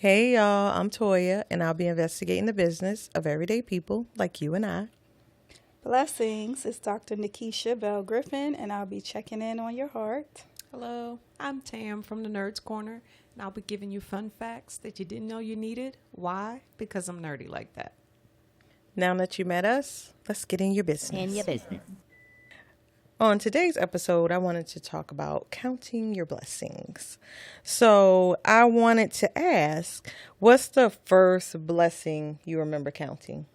Hey y'all, I'm Toya, and I'll be investigating the business of everyday people like you and I. Blessings. It's Dr. Nikkisha Bell-Griffin, and I'll be checking in on your heart. Hello, I'm Tam from the Nerds Corner, and I'll be giving you fun facts that you didn't know you needed. Why? Because I'm nerdy like that. Now that you met us, let's get in your In your business. business. On today's episode, I wanted to talk about counting your blessings. So I wanted to ask, what's the first blessing you remember counting?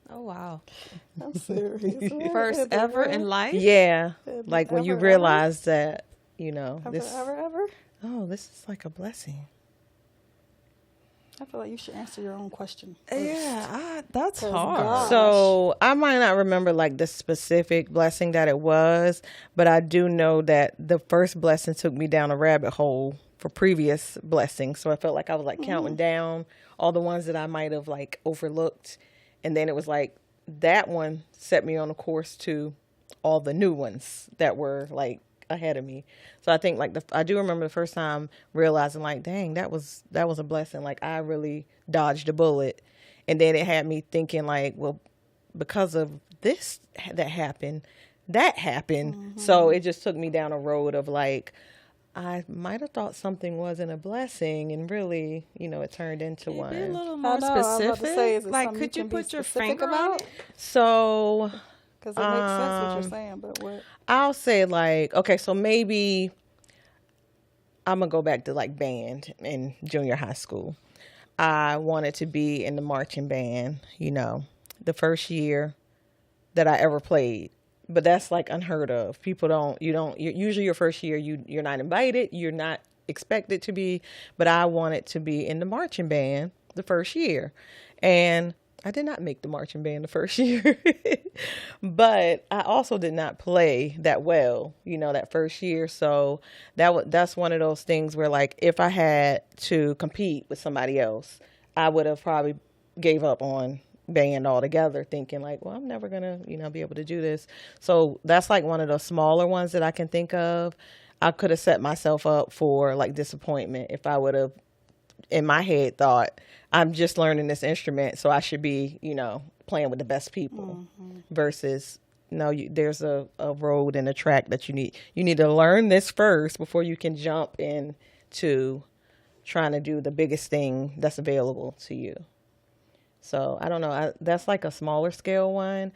Oh, wow. I'm serious. First ever in life? Yeah, like when you Ever, realize that, Ever, this, ever? oh, this is like a blessing. I feel like you should answer your own question. That's Oh, hard. God. So I might not remember like the specific blessing that it was, but I do know that the first blessing took me down a rabbit hole for previous blessings. So I felt like I was like counting down all the ones that I might have like overlooked. And then it was like that one set me on a course to all the new ones that were like ahead of me. So I think like I do remember the first time realizing like, dang, that was a blessing. Like I really dodged a bullet. And then it had me thinking like, well, because of this that happened, that happened. So it just took me down a road of like, I might have thought something wasn't a blessing, and really, it turned into Can you one. be a little I more know, I was about to specific? say, is it Like, something could you can be put your specific finger on it? So Because it makes sense what you're saying, but what? I'll say like, okay, so maybe I'm gonna go back to like band in junior high school. I wanted to be in the marching band, the first year that I ever played. But that's like unheard of. People usually your first year, you're not invited, you're not expected to be, but I wanted to be in the marching band the first year. And I did not make the marching band the first year, but I also did not play that well, that first year. So that's one of those things where like if I had to compete with somebody else, I would have probably gave up on band altogether, thinking like, well, I'm never gonna, be able to do this. So that's like one of the smaller ones that I can think of. I could have set myself up for like disappointment if I would have in my head thought I'm just learning this instrument, so I should be, playing with the best people versus no, there's a road and a track that you need to learn this first before you can jump into trying to do the biggest thing that's available to you. So I don't know. That's like a smaller scale one.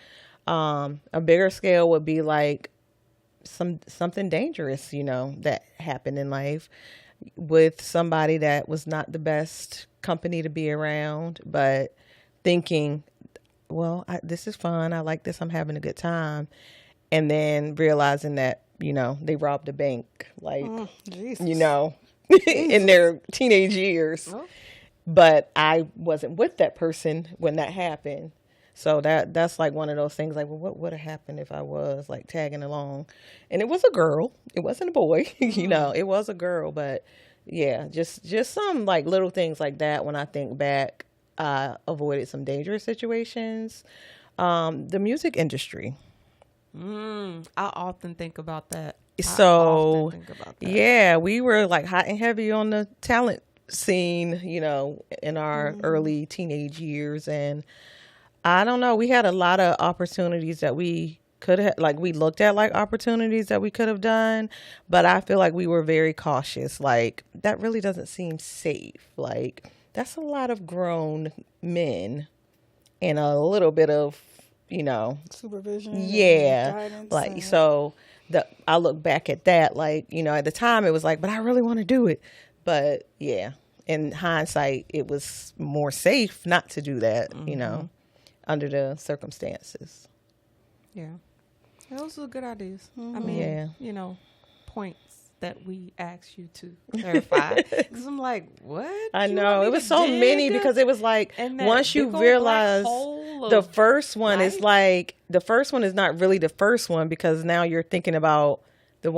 A bigger scale would be like something dangerous, that happened in life with somebody that was not the best company to be around, but thinking, well, this is fun. I like this. I'm having a good time. And then realizing that, they robbed a bank, like, Jesus. in their teenage years. Oh. But I wasn't with that person when that happened. So that's like one of those things like, well, what would have happened if I was like tagging along? And it was a girl. It wasn't a boy. It was a girl. But yeah, just some like little things like that. When I think back, I avoided some dangerous situations. The music industry. I often think about that. So Yeah. yeah, we were like hot and heavy on the talent scene, in our early teenage years. And I don't know, we had a lot of opportunities that we could have, like, we looked at like opportunities that we could have done, but I feel like we were very cautious. Like, that really doesn't seem safe. Like, that's a lot of grown men and a little bit of, Supervision yeah, and guidance. like and- so I look back at that, like, at the time it was like, but I really want to do it. But yeah, in hindsight, it was more safe not to do that, under the circumstances. Yeah. Those are good ideas. I Yeah. mean, points that we asked you to clarify. Because I'm like, what? I You know want me it was to so many dig? because it was like And that once you big old realize black hole the of first one is life? like the first one is not really the first one because now you're thinking about the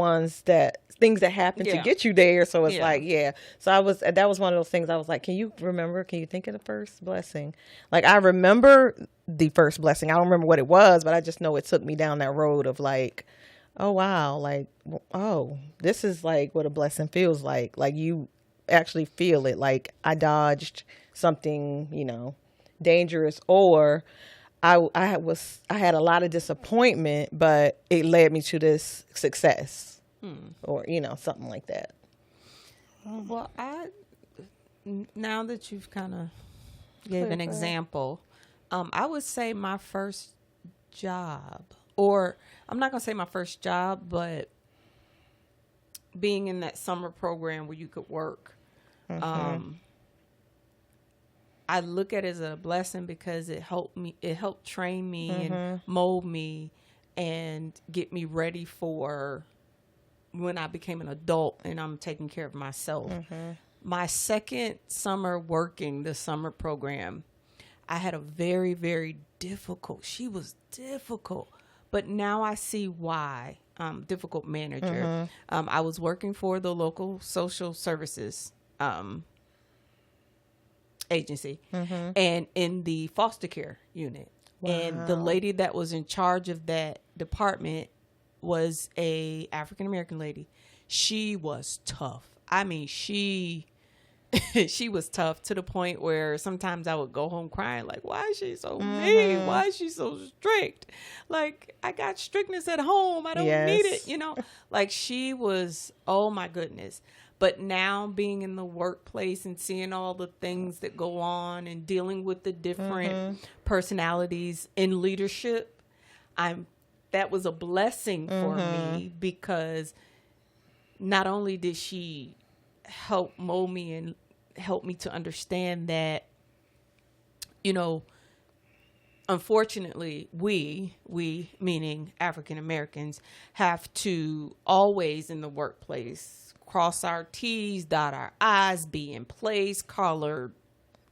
things that happen to Yeah. get you there. So it's Yeah. like, yeah. So that was one of those things I was like, can you think of the first blessing? Like, I remember the first blessing. I don't remember what it was, but I just know it took me down that road of like, oh wow, like, oh, this is like what a blessing feels like you actually feel it, like I dodged something, dangerous, or I had a lot of disappointment, but it led me to this success, or something like that. Well, now that you've kind of gave an example, I would say my first job, or I'm not going to say my first job, but being in that summer program where you could work, I look at it as a blessing because it helped train me and mold me and get me ready for when I became an adult and I'm taking care of myself. My second summer working the summer program, I had a very, very she was difficult, but now I see why. Difficult manager. I was working for the local social services agency and in the foster care unit. Wow. And the lady that was in charge of that department was a African American lady. She was tough. I mean, she was tough to the point where sometimes I would go home crying, like, why is she so mean? Why is she so strict? Like, I got strictness at home. I don't need it, Like, she was, oh my goodness. But now being in the workplace and seeing all the things that go on and dealing with the different personalities in leadership, that was a blessing for me, because not only did she help mold me and help me to understand that, unfortunately, we meaning African Americans, have to always in the workplace cross our T's, dot our I's, be in place, collar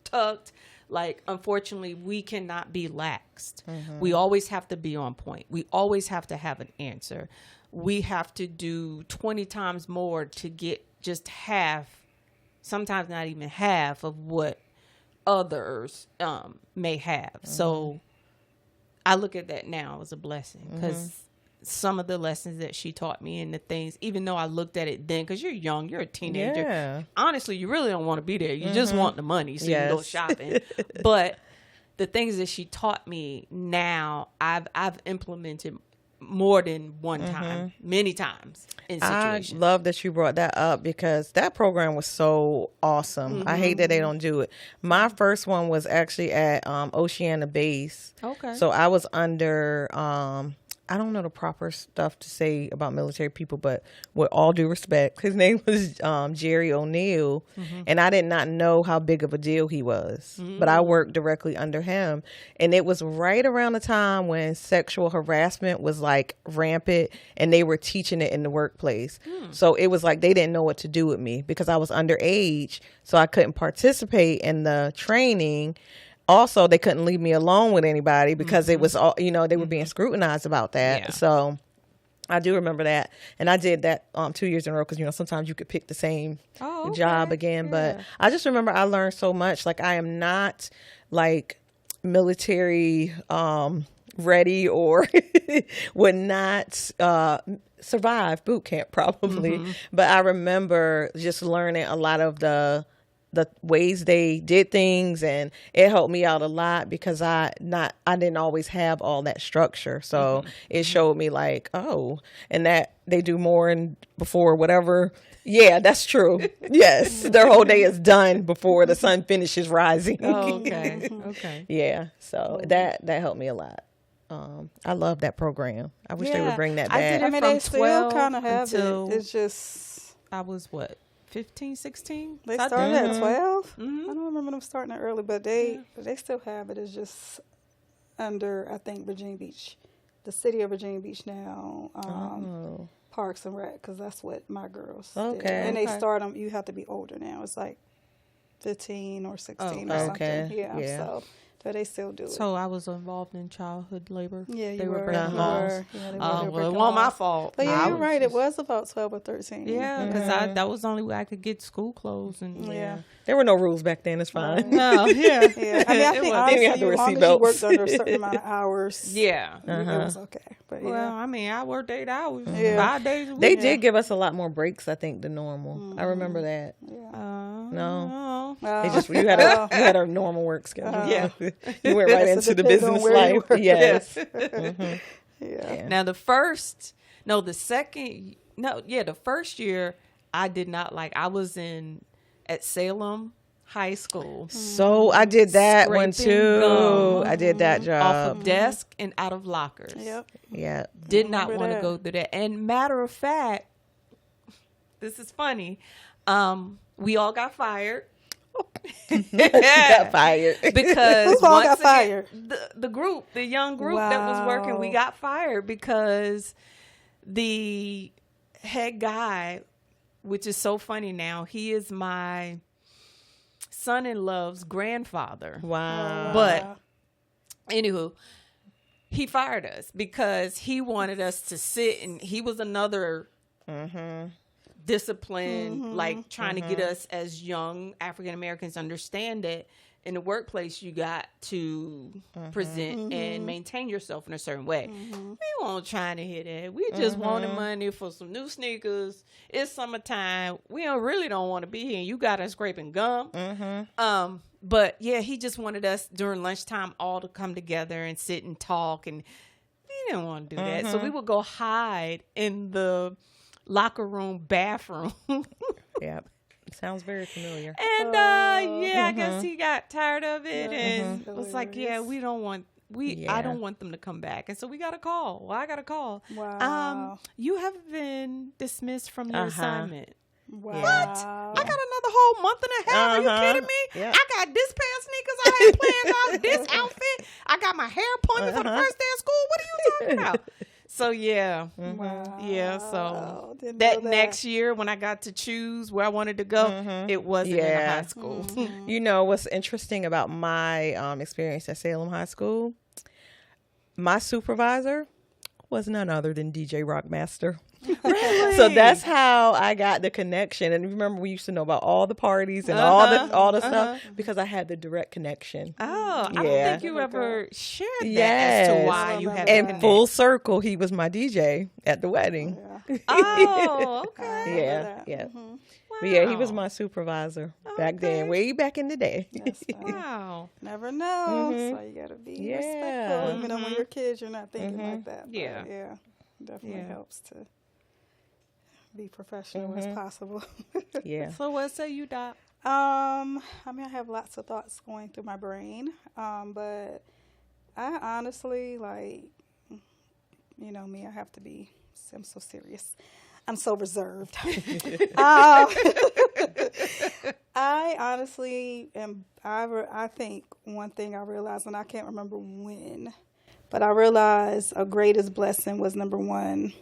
tucked. Like, unfortunately, we cannot be laxed. We always have to be on point. We always have to have an answer. We have to do 20 times more to get just half, sometimes not even half of what others may have. So I look at that now as a blessing, because some of the lessons that she taught me and the things, even though I looked at it then, because you're young, you're a teenager. Yeah. Honestly, you really don't want to be there. You just want the money so you can go shopping. But the things that she taught me now, I've implemented more than one time, many times in situations. I love that you brought that up, because that program was so awesome. I hate that they don't do it. My first one was actually at Oceana Base. Okay. So I was under I don't know the proper stuff to say about military people, but with all due respect, his name was Jerry O'Neill, and I did not know how big of a deal he was, but I worked directly under him, and it was right around the time when sexual harassment was like rampant, and they were teaching it in the workplace. So it was like they didn't know what to do with me because I was underage, so I couldn't participate in the training. Also, they couldn't leave me alone with anybody because it was all, they were being scrutinized about that. Yeah. So I do remember that. And I did that 2 years in a row because, sometimes you could pick the same job again. Yeah. But I just remember I learned so much. Like, I am not like military ready or would not survive boot camp probably. But I remember just learning a lot of the ways they did things, and it helped me out a lot because I didn't always have all that structure. So it showed me like, and that they do more and before whatever. Yeah, that's true. Yes. Their whole day is done before the sun finishes rising. Okay. Yeah. So that helped me a lot. I love that program. I wish they would bring that back. I did it from 12 kind of have it. It's just, I was 15, 16? They started at 12? I don't remember them starting it early, but they still have it. It's just under, I think, Virginia Beach. The city of Virginia Beach now, Parks and Rec, because that's what my girls did. And they start them, you have to be older now. It's like 15 or 16 or something. Yeah, so but they still do it. So I was involved in childhood labor. Yeah, you They were. breaking You laws. were. Yeah, they Well, breaking it wasn't my laws. fault. But yeah, I you're was right. It just- was about 12 or 13. Yeah, because that was the only way I could get school clothes. And Yeah. There were no rules back then. It's fine. No, yeah. Yeah, I mean, I It think was. honestly, You have to wear as long as you seatbelts. worked under a certain amount of hours, Yeah. it was okay. But yeah, Well, I mean, I worked 8 hours, Yeah. 5 days a week. They did give us a lot more breaks, I think, than normal. I remember that. No. They just you had a normal work schedule. Yeah. You went right Yes, it into the depends on business where you life. work. Yes. yeah. Now the first year I did not like. I was at Salem High School So I did that one Scraping too. gum. I did that off job. of desk and out of lockers. Yep. Yeah. Did not Remember want to that. go through that. And matter of fact, this is funny. We all got fired. Got fired. Because Who all once got fired? the young group that was working, we Wow. got fired because the head guy, which is so funny now, he is my son-in-law's grandfather. Wow. But anywho, he fired us because he wanted us to sit, and he was another discipline, like trying to get us as young African Americans understand that in the workplace you got to present and maintain yourself in a certain way. We weren't trying to hear that. We just wanted money for some new sneakers. It's summertime. We really don't want to be here. You got us scraping gum. But yeah, he just wanted us during lunchtime all to come together and sit and talk, and we didn't want to do that. So we would go hide in the locker room bathroom. Yeah. Sounds very familiar. And I guess he got tired of it and That's was like, yeah, we don't want I don't want them to come back. And so we got a call. Well, I got a call. Wow. You have been dismissed from your assignment. Wow. I got another whole month and a half. Are you kidding me? Yeah. I got this pair of sneakers I ain't playing off, this outfit. I got my hair pointed for the first day of school. What are you talking about? So yeah. Wow. Yeah, so Didn't that know next year when I got to choose where I wanted to go, it wasn't in the Yeah. high school. You know what's interesting about my experience at Salem High School? My supervisor was none other than DJ Rockmaster. Really? So that's how I got the connection. And remember, we used to know about all the parties and all the stuff because I had the direct connection. Oh, I don't Yeah. think you ever shared that as Yes. to why you had And to full circle, he was my DJ at the wedding. Oh, okay. Yeah, that. yeah. But yeah, he was Wow. my supervisor back then, way back in the day. That's fine. Wow. Never know. So you gotta be Yeah. respectful. Even though when you're kids, you're not thinking like that. But Yeah. yeah. Definitely Yeah. helps to be professional as possible. Yeah. So what say you, Doc? I mean, I have lots of thoughts going through my brain. But I honestly, like, you know me, I'm so serious. I'm so reserved. I honestly am, I think one thing I realized, and I can't remember when, but I realized a greatest blessing was number one,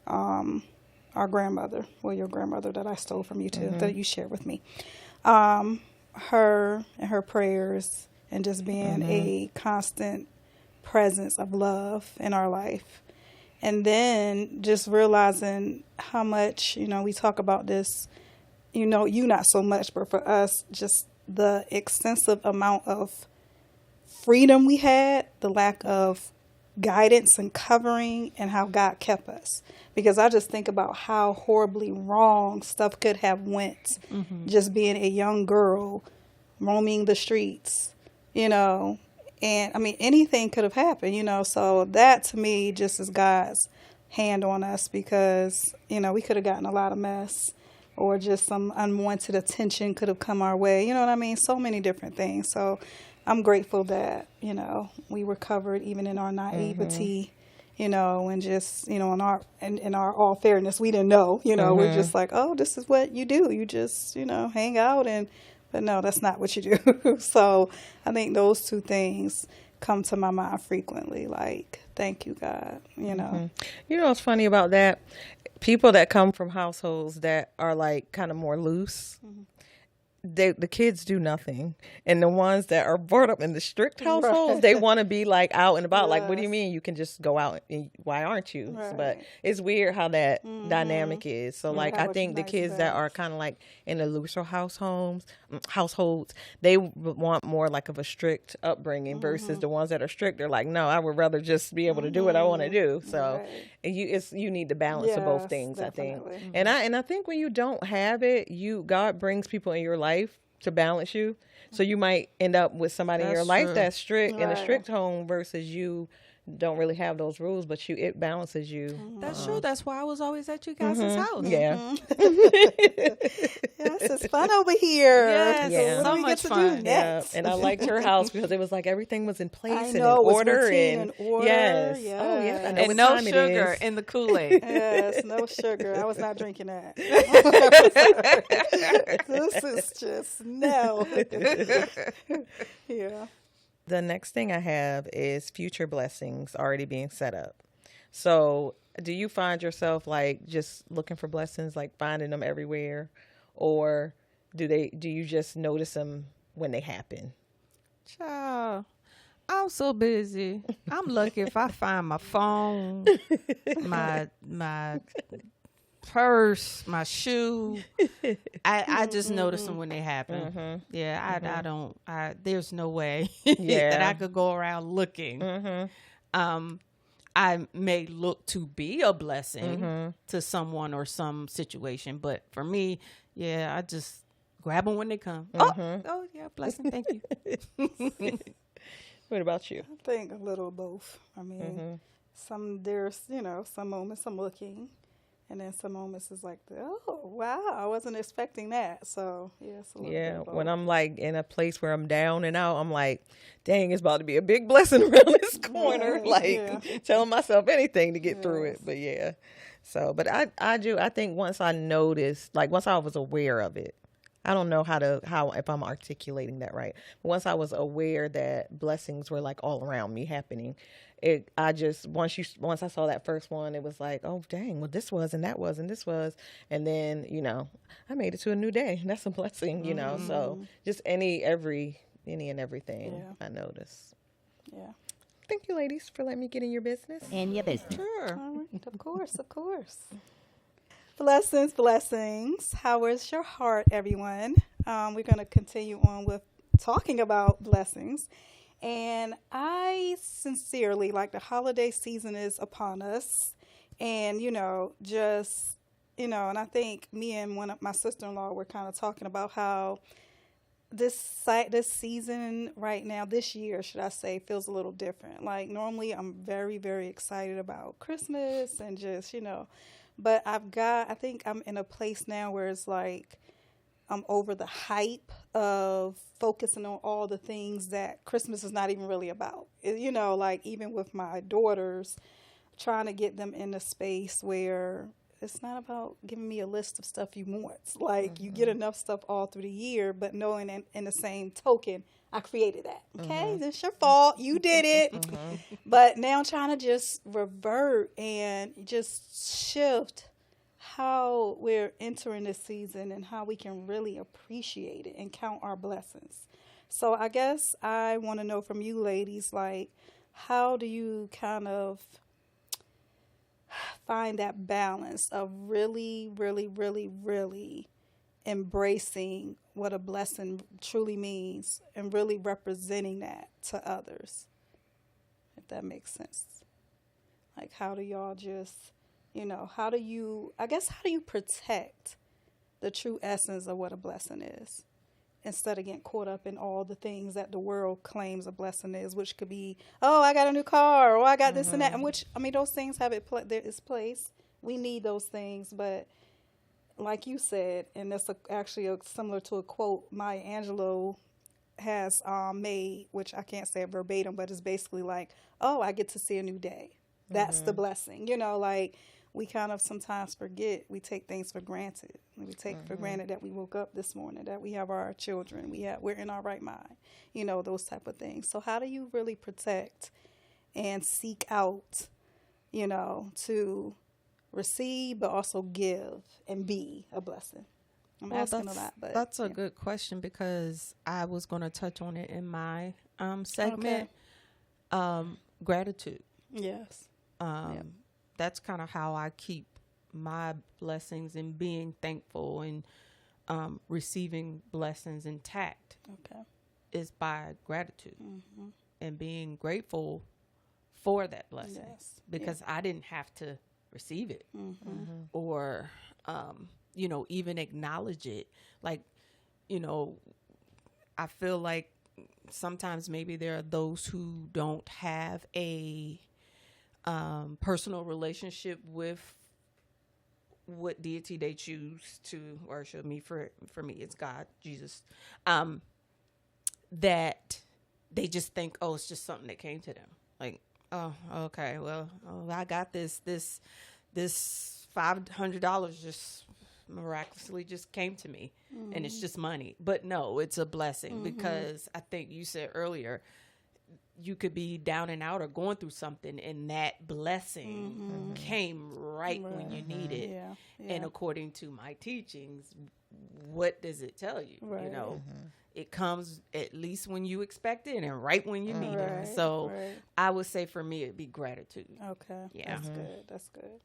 our grandmother, well, your grandmother that I stole from you too, that you shared with me. Her and her prayers and just being a constant presence of love in our life. And then just realizing how much, you know, we talk about this, you know, you not so much, but for us, just the extensive amount of freedom we had, the lack of guidance and covering, and how God kept us. Because I just think about how horribly wrong stuff could have went just being a young girl roaming the streets, you know. And I mean, anything could have happened, you know. So that to me just is God's hand on us, because, you know, we could have gotten a lot of mess, or just some unwanted attention could have come our way. You know what I mean? So many different things. So I'm grateful that, you know, we were covered even in our naivety, you know, and just, you know, in our all fairness, we didn't know, you know, we're just like, oh, this is what you do. You just, you know, hang out but no, that's not what you do. So I think those two things come to my mind frequently. Like, thank you, God, you know. You know what's funny about that? People that come from households that are like kind of more loose, the kids do nothing, and the ones that are brought up in the strict households, they want to be like out and about. Like, what do you mean you can just go out? And why aren't you? But it's weird how that dynamic is. So like, I think the kids that are kind of like in the looser households, they want more like of a strict upbringing versus the ones that are strict. They're like, no, I would rather just be able to do what I want to do. So you need the balance of both things, definitely. I think. And I think when you don't have it, God brings people in your life to balance you. So you might end up with somebody in your life that's strict in a strict home versus you don't really have those rules, but it balances you. That's true. That's why I was always at you guys' house. Yeah. Yes, it's fun over here. Yes, yeah. So much fun. Yeah. And I liked her house because it was like everything was in place and in order. Yes. Oh yeah. And no sugar in the Kool-Aid. Yes, no sugar. I was not drinking that. This is just no. Yeah. The next thing I have is future blessings already being set up. So do you find yourself like just looking for blessings, like finding them everywhere? Or do you just notice them when they happen? Child, I'm so busy. I'm lucky if I find my phone, my purse, my shoe. I just notice them when they happen. Yeah, I don't. There's no way that I could go around looking. I may look to be a blessing to someone or some situation, but for me, yeah, I just grab them when they come. Oh yeah, blessing. Thank you. What about you? I think a little of both. I mean, there's some moments I'm looking. And then some moments is like, oh, wow, I wasn't expecting that. So, yeah. When I'm like in a place where I'm down and out, I'm like, dang, it's about to be a big blessing around this corner. Telling myself anything to get through it. But yeah. So, but I think once I noticed, like once I was aware of it, I don't know if I'm articulating that right. But once I was aware that blessings were like all around me happening, once I saw that first one, it was like, oh dang, well this was and that was and this was, and then I made it to a new day. That's a blessing, So just any and everything I notice. Yeah. Thank you, ladies, for letting me get in your business. In your business. Sure. All right. Of course. Blessings. How is your heart, everyone? We're going to continue on with talking about blessings. And I sincerely, like the holiday season is upon us. And, and I think me and one of my sister-in-law were kind of talking about how this season right now, this year, should I say, feels a little different. Like normally I'm very, very excited about Christmas and just, but I think I'm in a place now where it's like I'm over the hype of focusing on all the things that Christmas is not even really about. Like even with my daughters, trying to get them in a space where it's not about giving me a list of stuff you want. Like you get enough stuff all through the year, but knowing in the same token, I created that. Okay, It's your fault. You did it. But now I'm trying to just revert and just shift how we're entering this season and how we can really appreciate it and count our blessings. So I guess I want to know from you ladies, like, how do you kind of find that balance of really, really, really, really embracing what a blessing truly means and really representing that to others, if that makes sense? Like, how do y'all just, how do you protect the true essence of what a blessing is instead of getting caught up in all the things that the world claims a blessing is, which could be, oh, I got a new car, or I got this and that, and which, those things have its place. We need those things, but like you said, and that's actually similar to a quote Maya Angelou has made, which I can't say it verbatim, but it's basically like, oh, I get to see a new day. That's the blessing. Like we kind of sometimes forget, we take things for granted. We take for granted that we woke up this morning, that we have our children, we're in our right mind, those type of things. So how do you really protect and seek out, to receive, but also give and be a blessing? I'm Well, asking a lot, but that's a good question because I was going to touch on it in my segment. Gratitude. Yes. That's kind of how I keep my blessings and being thankful and receiving blessings intact. Okay. Is by gratitude and being grateful for that blessing because I didn't have to receive it or even acknowledge it. Like, I feel like sometimes maybe there are those who don't have a personal relationship with what deity they choose to worship. For me it's God, Jesus, that they just think, oh, it's just something that came to them. Like, oh, okay, well, I got this $500 just miraculously just came to me, and it's just money. But no, it's a blessing because I think you said earlier, you could be down and out or going through something, and that blessing came right when you need it. Yeah. And according to my teachings, what does it tell you? Right. It comes at least when you expect it and right when you need it. So I would say for me, it'd be gratitude. Okay. Yeah. That's good. That's good.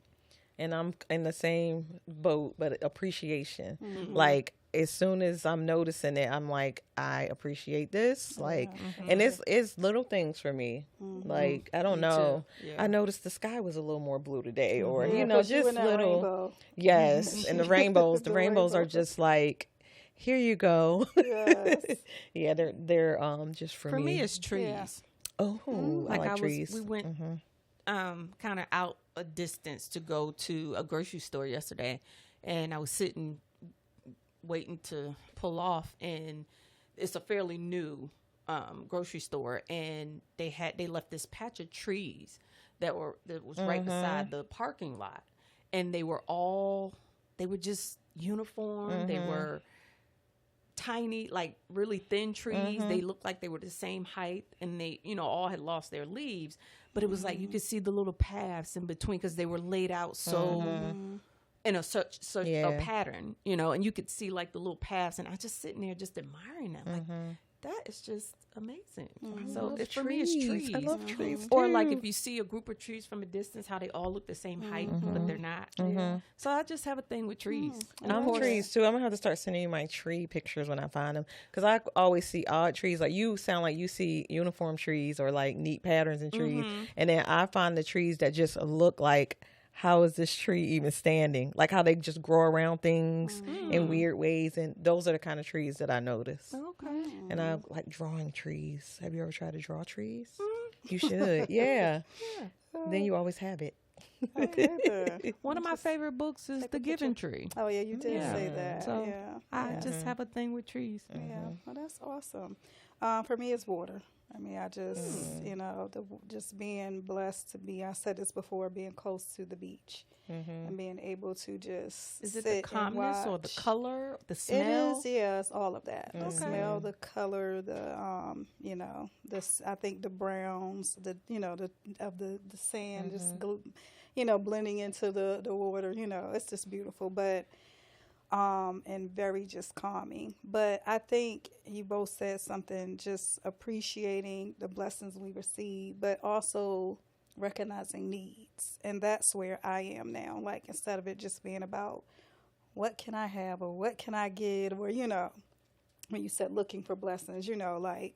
And I'm in the same boat, but appreciation. Like, as soon as I'm noticing it, I'm like, I appreciate this. Like, and it's little things for me. Like, I don't know. Yeah. I noticed the sky was a little more blue today, or, Yeah, just you in that little. rainbow. Yes. And the rainbows, the rainbows are rainbow. just like, here you go. Yes. Yeah, they're just for me. For me, it's trees. Yeah. Oh, I like trees. We went kind of out a distance to go to a grocery store yesterday, and I was sitting waiting to pull off, and it's a fairly new grocery store, and they left this patch of trees that was right beside the parking lot, and they were just uniform. They were tiny, like really thin trees. They looked like they were the same height, and they all had lost their leaves, but it was like you could see the little paths in between because they were laid out so in such a pattern, and you could see like the little paths, and I just sitting there just admiring them. Like, that is just amazing. So for me, it's trees. I love trees. Or like if you see a group of trees from a distance, how they all look the same height, but they're not. So I just have a thing with trees. And of I'm course, trees too. I'm gonna have to start sending you my tree pictures when I find them, because I always see odd trees. Like, you sound like you see uniform trees or like neat patterns in trees, and then I find the trees that just look like, how is this tree even standing? Like, how they just grow around things in weird ways, and those are the kind of trees that I notice. okay. And I like drawing trees. Have you ever tried to draw trees? You should. Yeah. Then you always have it. One of my favorite books is The Giving Tree. Oh, yeah, you did say that. So yeah. I just have a thing with trees. Yeah, well, that's awesome. For me, it's water. I mean, I just, just being blessed to be, I said this before, being close to the beach and being able to just Is it sit the calmness and or watch. the color, the It smell? is, yeah, it's all of that. The smell, the color, I think the browns, the sand just, blending into the water, it's just beautiful. But and very just calming. But I think you both said something, just appreciating the blessings we receive, but also recognizing needs. And that's where I am now. Like, instead of it just being about what can I have or what can I get, or, when you said looking for blessings, like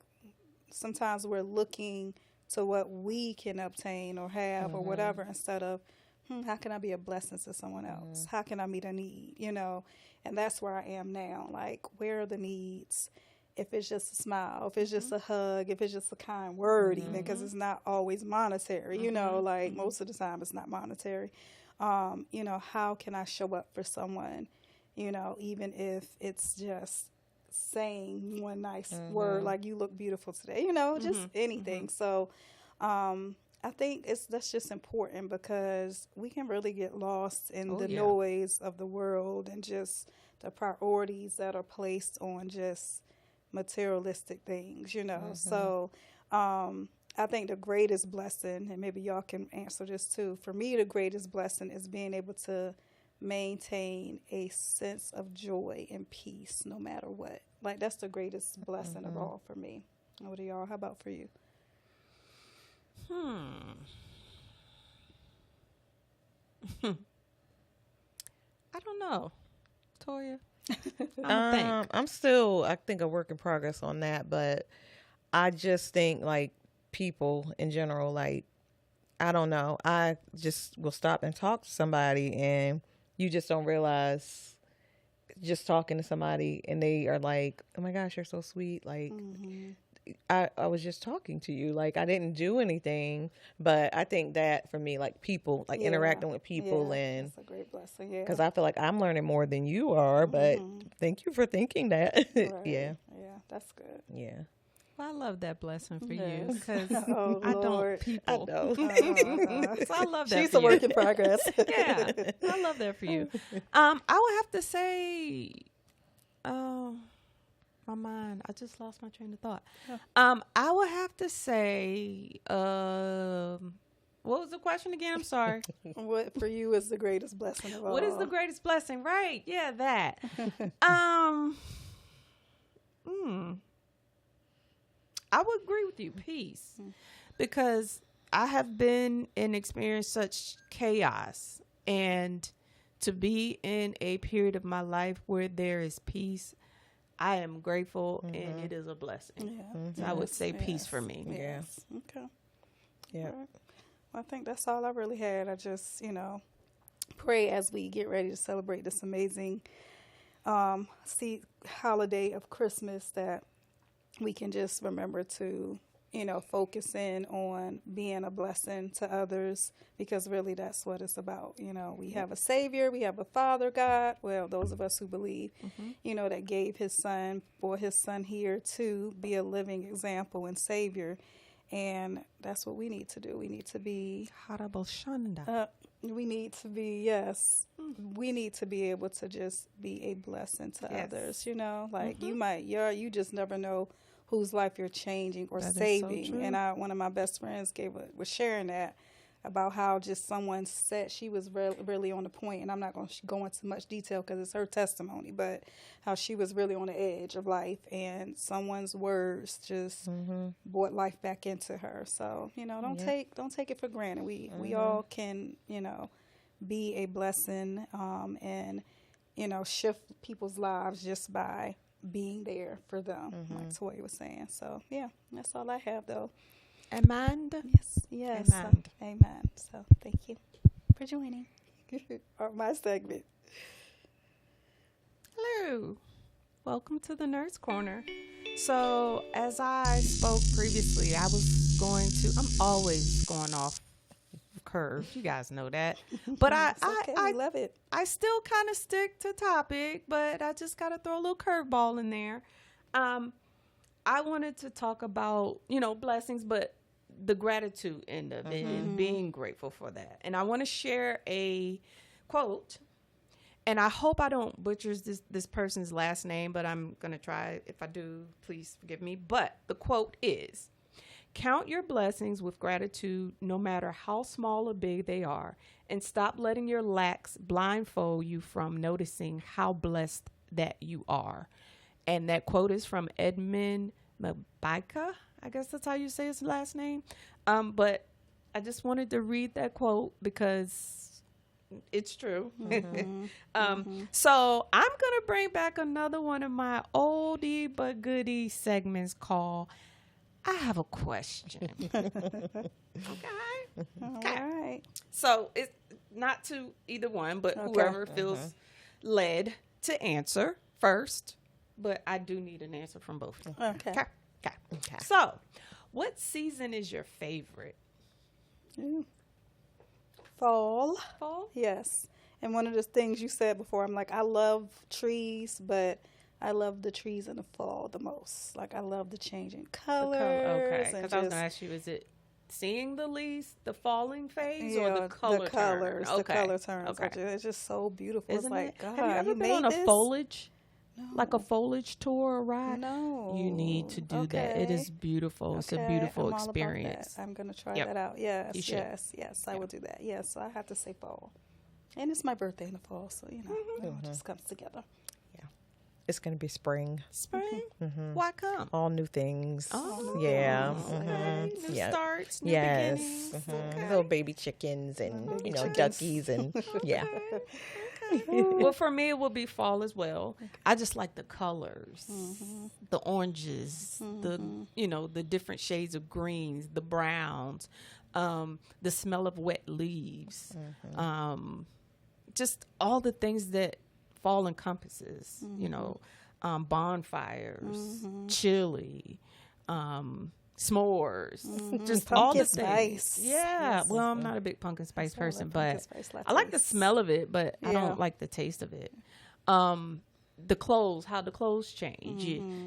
sometimes we're looking to what we can obtain or have or whatever, instead of how can I be a blessing to someone else? How can I meet a need? And that's where I am now. Like, where are the needs? If it's just a smile, if it's just a hug, if it's just a kind word, even, because it's not always monetary, like most of the time it's not monetary. How can I show up for someone, even if it's just saying one nice word, like, you look beautiful today, just anything. So, I think that's just important, because we can really get lost in the noise of the world and just the priorities that are placed on just materialistic things, So I think the greatest blessing, and maybe y'all can answer this too, for me the greatest blessing is being able to maintain a sense of joy and peace no matter what. Like, that's the greatest blessing of all for me. What do y'all? How about for you? I don't know, Toya. I'm I'm still, I think, a work in progress on that, but I just think like people in general, like, I don't know, I just will stop and talk to somebody, and you just don't realize just talking to somebody, and they are like, "Oh my gosh, you're so sweet!" Like, I was just talking to you, like I didn't do anything, but I think that for me, like people, like interacting with people, and that's a great blessing. Yeah, because I feel like I'm learning more than you are, but thank you for thinking that. right. Yeah. Yeah, that's good. Yeah. Well, I love that blessing for you Yes. because Oh, I don't Lord. people. I know. So I love that. She's for a you. work in progress. Yeah, I love that for you. I would have to say, my mind. I just lost my train of thought. I would have to say, what was the question again? I'm sorry. What for you is the greatest blessing of all? What is the greatest blessing? Right? Yeah, that. I would agree with you, peace, because I have been and experienced such chaos, and to be in a period of my life where there is peace, I am grateful, and it is a blessing. Yeah. So I would say peace for me. Yes. Okay. Yeah. All right. Well, I think that's all I really had. I just, pray as we get ready to celebrate this amazing holiday of Christmas that we can just remember to, focus in on being a blessing to others, because really that's what it's about. We have a Savior, we have a Father God. Well, those of us who believe, that gave his son here to be a living example and Savior. And that's what we need to do. We need to be we need to be, yes, we need to be able to just be a blessing to others, like you just never know whose life you're changing or that saving. Is so true. And one of my best friends was sharing that about how just someone said, she was really on the point, and I'm not going to go into much detail because it's her testimony, but how she was really on the edge of life, and someone's words just brought life back into her. So, don't take it for granted. We all can, be a blessing, and, shift people's lives just by being there for them, like Toya was saying. So, yeah, that's all I have, though. Amanda? Yes. Amen. Amen. So, thank you for joining my segment. Hello. Welcome to the Nurse Corner. So, as I spoke previously, I'm always going off curve. You guys know that. But I love it. I still kind of stick to topic, but I just got to throw a little curveball in there. I wanted to talk about, blessings, but the gratitude end of it and being grateful for that. And I want to share a quote, and I hope I don't butcher this person's last name, but I'm going to try. If I do, please forgive me. But the quote is, "Count your blessings with gratitude, no matter how small or big they are, and stop letting your lacks blindfold you from noticing how blessed that you are." And that quote is from Edmund Mabika. I guess that's how you say his last name. But I just wanted to read that quote because it's true. So I'm going to bring back another one of my oldie but goodie segments called I Have a Question. Okay. All right. So it's not to either one, but whoever feels led to answer first. But I do need an answer from both of you. Okay. So, what season is your favorite? Fall. Fall? Yes. And one of the things you said before, I'm like, I love trees, but I love the trees in the fall the most. Like, I love the changing colors. Okay. Because I was going to ask you, is it seeing the leaves, the falling phase, or the color colors, turn? the color turns. Okay. It's just so beautiful. Isn't it's like, it? God, Have you ever been made on a this? foliage? No. Like a foliage tour or ride? No. You need to do that. It is beautiful. It's a beautiful I'm all about experience. that. I'm going to try that out. Yes, You should. yes, I will do that. Yes, so I have to say fall. And it's my birthday in the fall, so, it all just comes together. Yeah. It's going to be spring. Spring? Why come? All new things. Oh, yeah. Okay. New starts, new Yes. beginnings. Okay. Little baby chickens and, duckies and, yeah. Well, for me, it will be fall as well. I just like the colors, the oranges, the different shades of greens, the browns, the smell of wet leaves, just all the things that fall encompasses, bonfires, chili, s'mores, just Pumpkin all the spice. things. Yeah. Well, I'm not a big pumpkin spice person, but I like the smell of it, but I don't like the taste of it. The clothes, how the clothes change.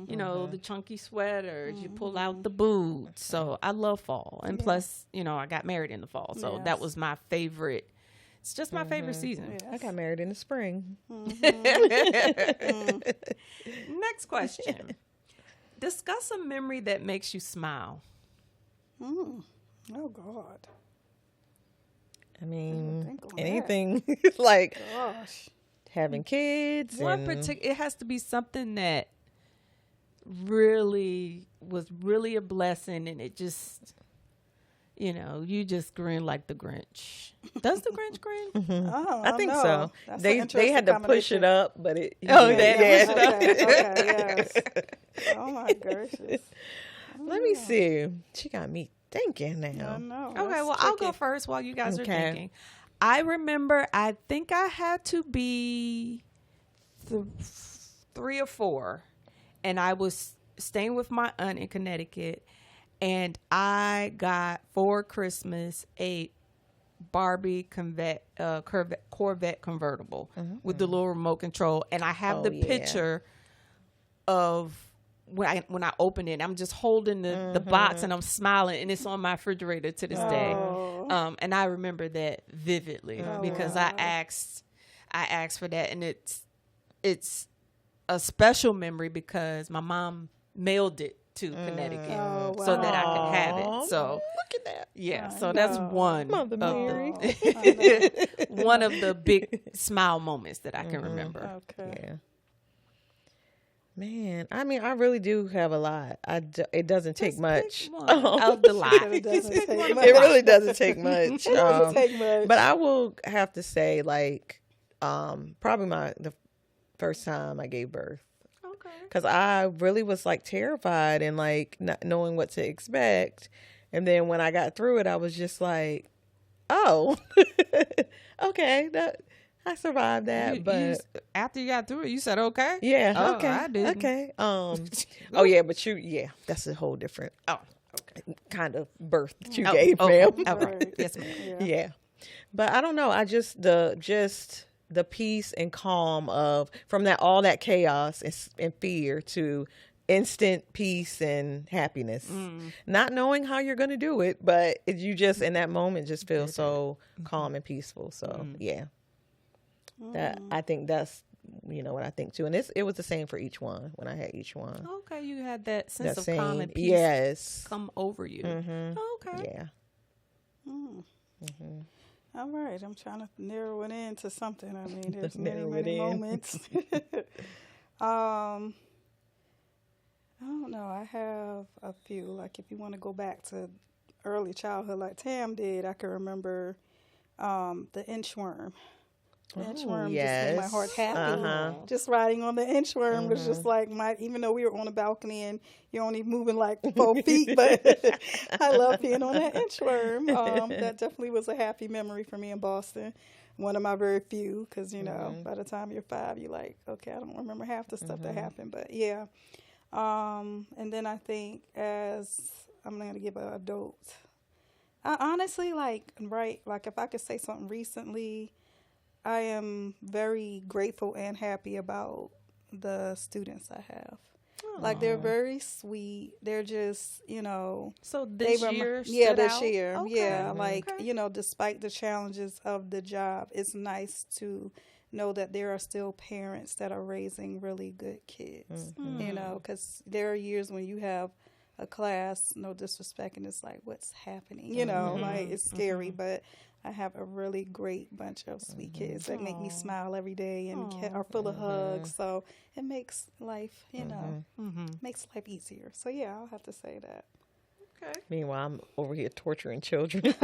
The chunky sweaters, you pull out the boots. So I love fall. And plus, I got married in the fall. So that was my favorite. It's just my favorite season. Yes. I got married in the spring. Next question. Discuss a memory that makes you smile. Oh, God. I mean, think on anything like Gosh. having kids. It has to be something that really was really a blessing, and it just, you just grin like the Grinch. Does the Grinch grin? Oh, I think no. so. That's They an had to interesting push it combination. up, but it. They had to Okay, yes. Oh, my gracious. Let me see. She got me thinking now. I know. Okay, That's well, I'll go tricky. first while you guys are Okay. thinking. I remember, I think I had to be 3 or 4, and I was staying with my aunt in Connecticut, and I got for Christmas a Barbie Corvette convertible with the little remote control, and I have the picture of when I open it. I'm just holding the box and I'm smiling, and it's on my refrigerator to this day. And I remember that vividly because I asked for that, and it's a special memory because my mom mailed it to Connecticut so that I could have it. So look at that. yeah, so that's one Mother of Mary. one of the big smile moments that I can remember. Okay. Yeah. Man, I mean, I really do have a lot. It doesn't take much. Pick one of the lot. It doesn't take It much. really doesn't take much. It doesn't take much. But I will have to say, like, probably the first time I gave birth. Okay. Because I really was like terrified and like not knowing what to expect. And then when I got through it, I was just like, oh, okay, I survived that. After you got through it, you said okay. Yeah, Oh, okay, I didn't. okay. Oh yeah, but that's a whole different Okay. kind of birth that you gave, ma'am. Okay. Right. Yes, ma'am. Yeah, but I don't know. I just the peace and calm of from all that chaos and fear to instant peace and happiness. Not knowing how you're going to do it, but you just in that moment just feel so calm and peaceful. So yeah, I think that's what I think too. And it was the same for each one when I had each one. Okay, you had that sense That of calm and peace yes. come over you. Okay. Yeah. All right, I'm trying to narrow it into something. I mean, there's many, Narrow many it in. moments. I don't know. I have a few. Like, if you want to go back to early childhood, like Tam did, I can remember the inchworm. The inchworm just made my heart happy. Just riding on the inchworm was just like even though we were on a balcony and you're only moving like 4 feet, but I love being on that inchworm. That definitely was a happy memory for me in Boston. One of my very few, because, by the time you're 5, you're like, okay, I don't remember half the stuff that happened, but yeah. And then I think as I'm going to give an adult, I honestly like if I could say something recently, I am very grateful and happy about the students I have. Aww. Like, they're very sweet. They're just, So this year stood this out? year. Okay. Yeah, like, Okay. Despite the challenges of the job, it's nice to know that there are still parents that are raising really good kids, because there are years when you have a class, no disrespect, and it's like, what's happening? You know, like it's scary, but I have a really great bunch of sweet kids that make me smile every day and are full of hugs. So it makes life, makes life easier. So yeah, I'll have to say that. Okay. Meanwhile, I'm over here torturing children.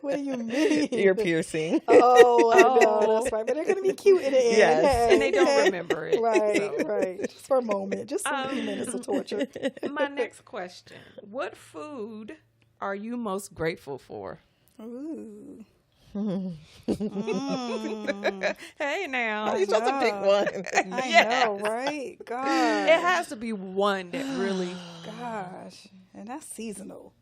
What do you mean? Ear piercing. Oh, I know, that's right. But they're going to be cute in the end. Yes. Hey, And they don't remember it. Right, so. right. Just for a moment. Just a few minutes of torture. My next question. What food are you most grateful for? Ooh. Hey now. You're supposed to pick one. I know, right? God. It has to be one that really. Gosh. And that's seasonal.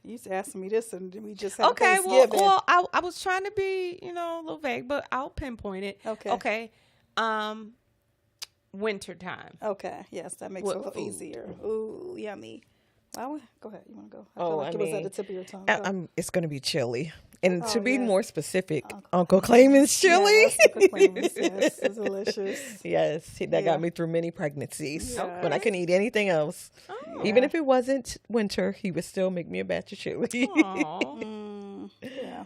You used to ask me this, and we just had Okay, Thanksgiving. well, I was trying to be, a little vague, but I'll pinpoint it. Okay. Wintertime. Okay, yes, that makes What it a little food? easier. Ooh, yummy. Go ahead. You want to go? I Oh, feel like I it was at mean, the tip of your tongue. Go. It's going to be chili. And to be yes. more specific, Uncle Clayman's chili. Yes, Uncle Clayman's, yes, it's delicious. Yes, that Yeah. got me through many pregnancies Yeah. when I couldn't eat anything else. Oh. Even if it wasn't winter, he would still make me a batch of chili. Aw. Yeah,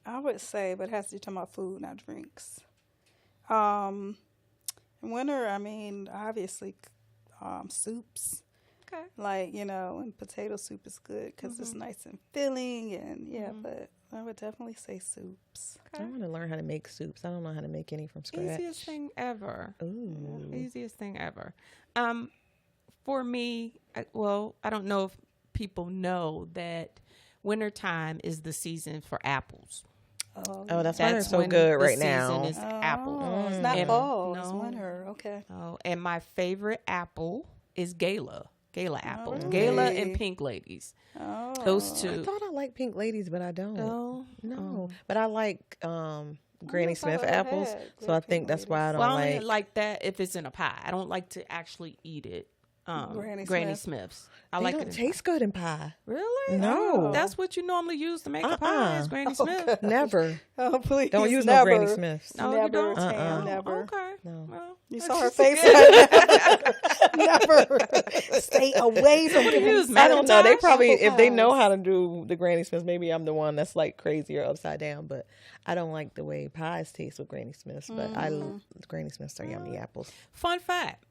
I would say, but it has to be talking about food, not drinks. In winter, I mean, obviously, soups. Okay. Like, and potato soup is good because it's nice and filling, and but I would definitely say soups. I want to learn how to make soups. I don't know how to make any from scratch. Easiest thing ever. Ooh. Easiest thing ever. For me, I don't know if people know that wintertime is the season for apples. Oh, that's why they're so when good the right season now. is apple. Oh, it's not And- fall, it's no. winter. Okay. Oh, and my favorite apple is Gala apples. really? Gala and Pink Ladies. Oh, Those I two. thought I liked pink ladies, but I don't. Oh, No, but I like Granny thought I Smith ever apples, had so I Pink think that's why I don't Well, I only like. like that if it's in a pie. I don't like to actually eat it. Granny Granny Smith. Smiths. I They like don't it. taste good in pie. Really? No. That's what you normally use to make a pie. Is Granny Smith. Never. Oh, please. Don't use never. no Granny Smiths. No, you Never, don't? Tam, Uh-uh. never. Okay. No. Well, You that's saw her just- face. Never. Stay away from What do you Granny use, Smith. I don't know. They Macintosh? probably, Apple if they know pies. how to do the Granny Smiths, maybe I'm the one that's like crazy or upside down. But I don't like the way pies taste with Granny Smiths. But Granny Smiths are yummy apples. Fun fact,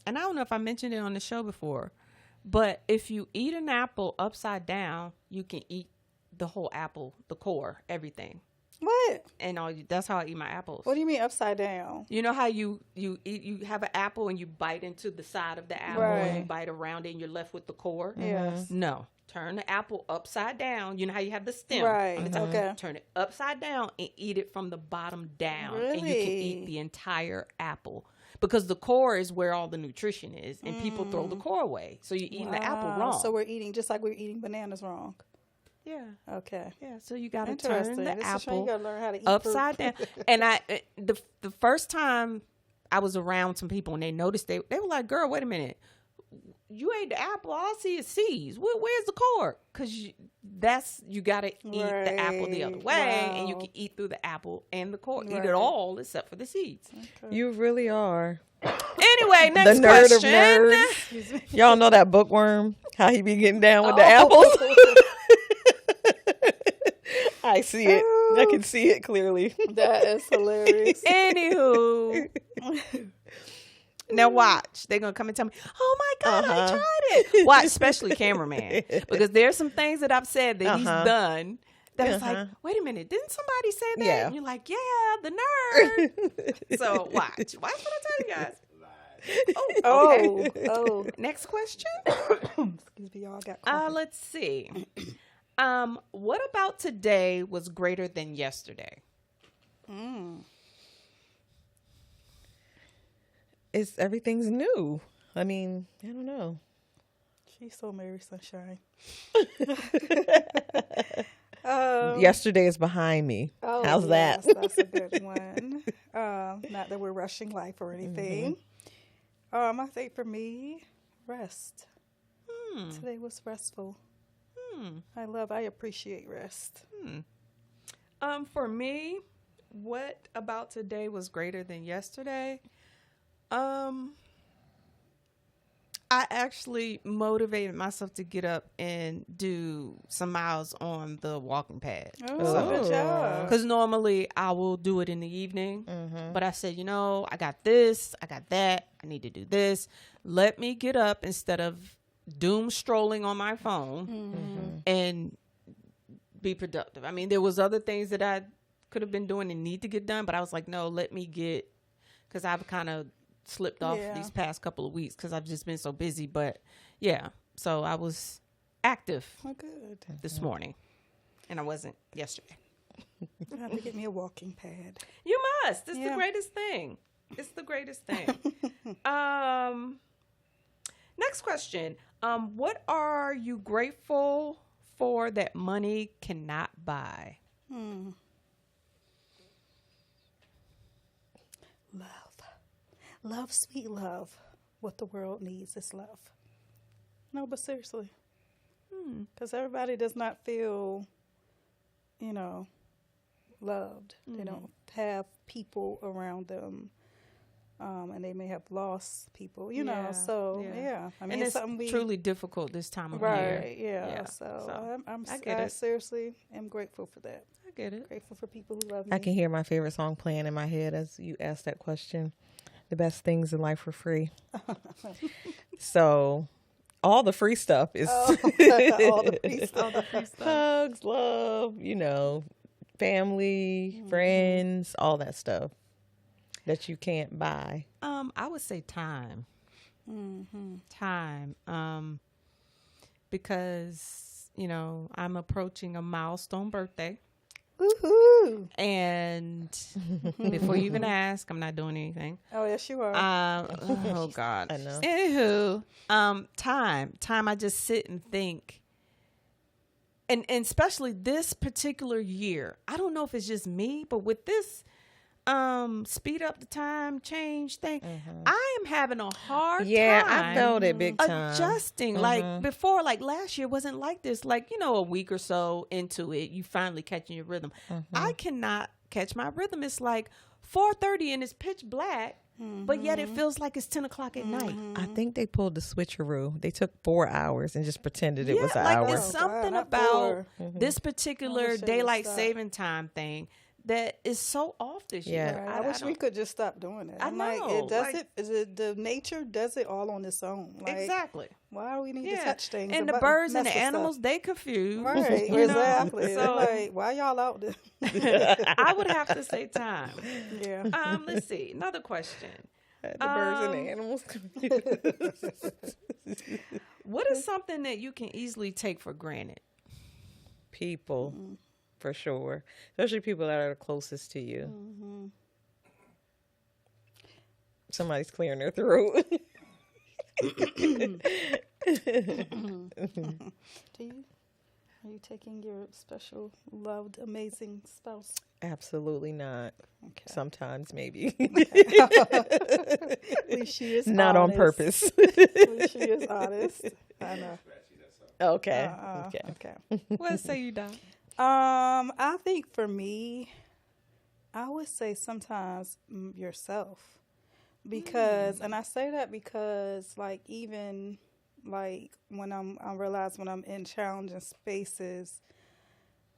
and I don't know if I mentioned it on the show before, but if you eat an apple upside down, you can eat the whole apple, the core, everything. What? And that's how I eat my apples. What do you mean upside down? You know how you eat, you have an apple and you bite into the side of the apple and you Right. bite around it and you're left with the core? Yes. No. Turn the apple upside down. You know how you have the stem Right. on the top? Okay. Turn it upside down and eat it from the bottom down. And you can eat Really? the entire apple. Because the core is where all the nutrition is. And people throw the core away. So you're eating the apple Wow. wrong. So we're eating just like we're eating bananas wrong. yeah. Okay. Yeah. So you got to Interesting. turn the This is showing apple you gotta learn how to eat upside fruit. down. And the first time I was around some people and they noticed, they were like, girl, wait a minute. You ate the apple. All I see is seeds. Where's the core? Because you got to eat the apple the other Right. way, and you Wow. can eat through the apple and the core. Eat Right. it all except for the seeds. You really are. Anyway, The next nerd of question. nerds. Y'all know that bookworm? How he be getting down with the Oh. apples? I see it. I can see it clearly. That is hilarious. Anywho. Now watch. They're going to come and tell me, oh my God, I tried it. Watch, especially cameraman. Because there's some things that I've said that he's done that it's like, wait a minute, didn't somebody say that? Yeah. And you're like, yeah, the nerd. So watch. Watch what I tell you guys. Oh, okay. Oh. Next question. Excuse me, y'all got coffee. Let's see. What about today was greater than yesterday? Everything's new. I mean, I don't know. She's so Mary Sunshine. Yesterday is behind me. Oh, How's that? yes, that's a good one. Not that we're rushing life or anything. I think for me, rest. Today was restful. I appreciate rest. For me, what about today was greater than yesterday? I actually motivated myself to get up and do some miles on the walking pad. Oh, good job. Because normally I will do it in the evening. Mm-hmm. But I said, I got this, I got that, I need to do this. Let me get up instead of doom strolling on my phone and be productive. I mean, there was other things that I could have been doing and need to get done, but I was like, no, let me get, because I've kind of slipped off these past couple of weeks because I've just been so busy. But yeah, so I was active this morning, and I wasn't yesterday. I have to get me a walking pad. You must. It's the greatest thing. It's the greatest thing. Next question. What are you grateful for that money cannot buy? Love, sweet love. What the world needs is love. No, but seriously. Because everybody does not feel, loved. They don't have people around them. And they may have lost people, So, I mean, and it's something truly difficult this time of year. Right, yeah. So I seriously am grateful for that. I get it. Grateful for people who love me. I can hear my favorite song playing in my head as you ask that question. The best things in life are free. So all the free stuff is all the free stuff. Hugs, love, family, friends, all that stuff that you can't buy. I would say time. Time. Because, I'm approaching a milestone birthday. Woohoo! And before you even ask, I'm not doing anything. Oh, yes, you are. Oh God. I know. Anywho, time. I just sit and think, and especially this particular year. I don't know if it's just me, but with this speed up the time change thing, I am having a hard time. I felt it big time. Adjusting. Like before, like last year wasn't like this. Like, a week or so into it, you finally catching your rhythm. I cannot catch my rhythm. It's like 4:30 and it's pitch black, but yet it feels like it's 10 o'clock at night. I think they pulled the switcheroo. They took 4 hours and just pretended it was an like hour. it's something about this particular daylight saving time thing that is so off this year. Right. I wish we could just stop doing it. I know. Is it the nature does it all on its own? Like, exactly. Why do we need to touch things? And the birds and the animals, they confused. Right, exactly. So, like, why y'all out there? I would have to say time. Yeah. Let's see. Another question. The birds and the animals. What is something that you can easily take for granted? People. For sure. Especially people that are closest to you. Somebody's clearing their throat. Are you taking your special, loved, amazing spouse? Absolutely not. Okay. Sometimes, maybe. At least she is not honest. on purpose. At least she is honest. I know. Okay. Okay. What say you, Doc? I think for me, I would say sometimes yourself, because, and I say that because, like, even like when I realize when I'm in challenging spaces,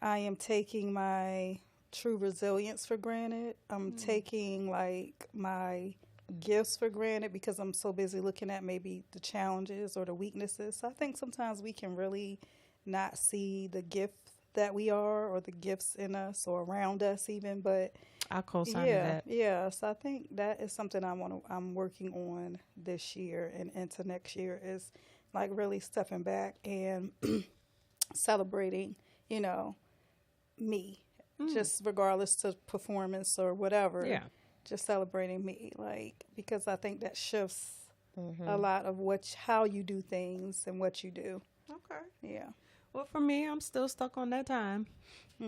I am taking my true resilience for granted. I'm taking like my gifts for granted because I'm so busy looking at maybe the challenges or the weaknesses. So I think sometimes we can really not see the gift that we are or the gifts in us or around us even, but I'll co-sign that. Yeah, so I think that is something I'm working on this year and into next year, is like really stepping back and celebrating, me, just regardless of performance or whatever. Yeah. Just celebrating me, like, because I think that shifts a lot of how you do things and what you do. Okay. Yeah. Well, for me, I'm still stuck on that time.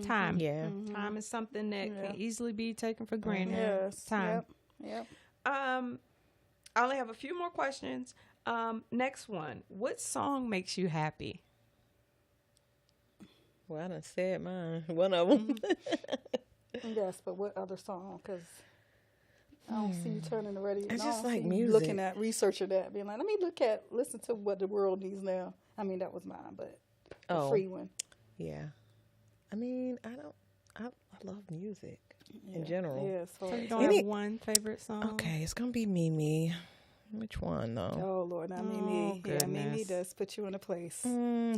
Time. Yeah. Time is something that can easily be taken for granted. Yes. Time. Yep. I only have a few more questions. Next one. What song makes you happy? Well, I done said mine. One of them. Yes, but what other song? Because I don't see you turning the radio. I just like see you music. looking at, researching that, being like, let me listen to what the world needs now. I mean, that was mine, but the free one. Yeah. I mean, I love music in general. Yeah, So you don't have one favorite song? Okay, it's going to be Mimi. Which one, though? Oh, Lord, not Mimi. Yeah, Mimi goodness. does put you in a place.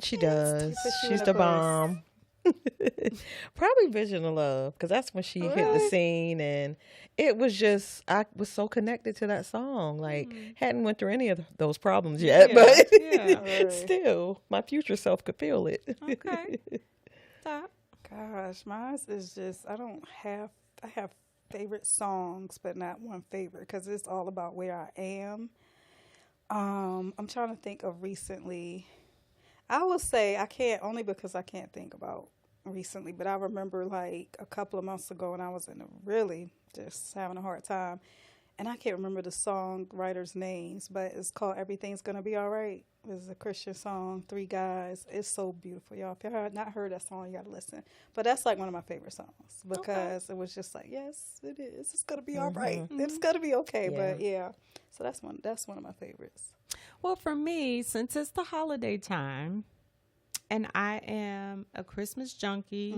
She does. puts you She's in the a place. bomb. Probably Vision of Love, because that's when she hit the Really? scene, and it was just, I was so connected to that song. Like, hadn't went through any of those problems yet, Yeah, but yeah. Right. still, my future self could feel it. Okay. Stop. Gosh, mine is just, I have favorite songs, but not one favorite, because it's all about where I am. I'm trying to think of recently. I will say I can't, only because I can't think about recently, but I remember like a couple of months ago when I was in a really just having a hard time, and I can't remember the songwriters' names, but it's called Everything's Gonna Be All Right. It's a Christian song, 3 guys. It's so beautiful, y'all. If you have not heard that song, you got to listen. But that's like one of my favorite songs, because it was just like, yes, it is. It's gonna be all right. It's gonna be okay. Yeah. But yeah, so that's one of my favorites. Well, for me, since it's the holiday time and I am a Christmas junkie,